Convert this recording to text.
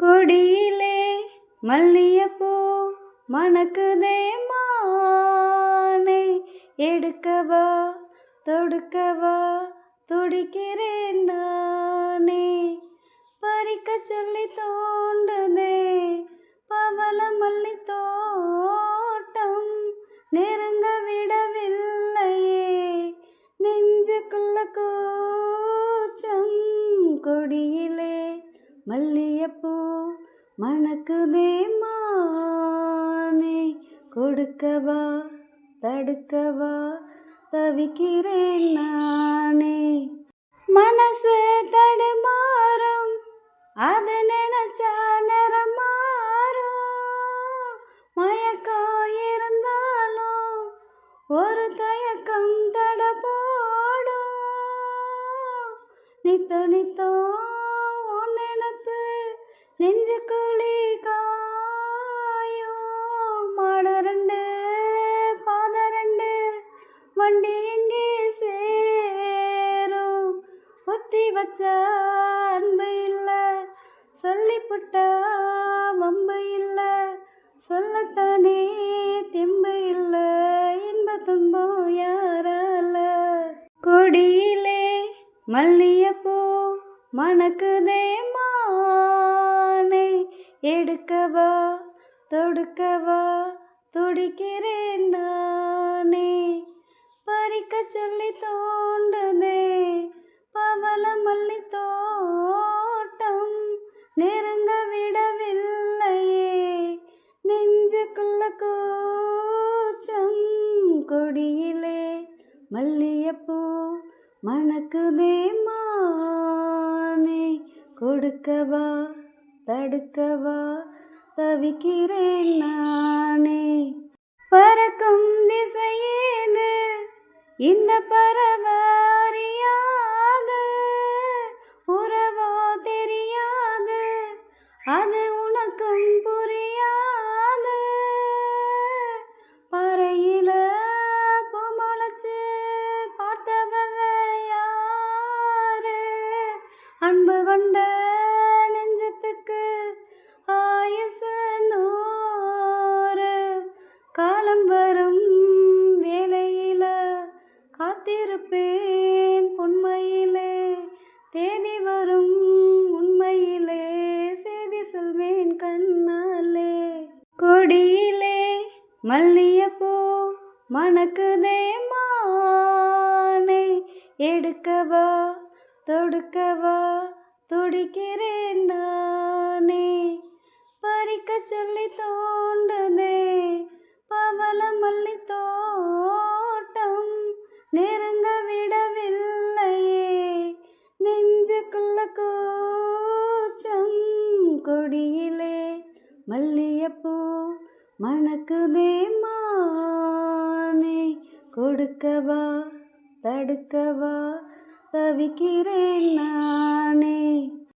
கொடியிலே மல்லியப்பூ மணக்குதே மானே, எடுக்கவா தொடுக்கவா துடிக்கிறேன் நானே. பறிக்க சொல்லி தோண்டுதே பவள மல்லி தோட்டம், நெருங்க விடவில்லையே நெஞ்சுக்குள்ள கூச்சம். கொடியிலே மல்லியப்பூ மணக்குதே மானே, கொடுக்கவா தடுக்கவா தவிக்கிறேன் நானே. மனசு தடுமாறும் அது நினைச்சா நேரம் மாறும், மயக்கம் இருந்தாலும் ஒரு தயக்கம் தட போடும். நித்தோ நித்தோ உன் நினப்பு நெஞ்சுக்குழி காயும், மாடு ரெண்டு பாத ரெண்டு வண்டி எங்கே சேரும். ஒத்தி வச்ச அன்பு இல்லை சொல்லிப்புட்டா வம்பு இல்லை, சொல்லத்தானே தெம்பு இல்லை இன்ப துன்பம் யாரால. கொடியிலே மல்லியப்பூ மணக்குதே மானே, எடுக்கவா தொடுக்கவா துடிக்கிறேன் நானே. பறிக்க சொல்லி தோண்டுதே பவள மல்லி தோட்டம், நெருங்க விடவில்லையே நெஞ்சுக்குள்ள கூச்சம். கொடியிலே மல்லியப்பூ மணக்குதே மானே, கொடுக்கவா தடுக்கவா தவிக்கிறேன் நானே. பறக்கும் திசையேது இந்த பறவை அறியாது, உறவோ தெரியாது அது உனக்கும் புரியாது. பறையில பூமுளைச்சு பார்த்தவங்க யாரு, அன்பு கொண்ட நெஞ்சத்துக்கு ஆயுசு 100. காலம் வரும் வேளையில காத்திருப்பேன் பொன்மையிலே, தேதி வரும் உண்மையிலே செய்தி சொல்வேன் கண்ணாலே. கொடியிலே மல்லியப்பூ மணக்குதே மானே, எடுக்கவா தொடுக்கவா துடிக்கிறேன் நானே. பறிக்க சொல்லி தோண்டுதே பவள மல்லி தோட்டம், நெருங்க விடவில்லையே நெஞ்சுக்குள்ள கூச்சம். கொடியிலே மல்லியப்பூ மணக்குதே மானே, கொடுக்கவா தடுக்கவா தவிக்கிறேன் நானே.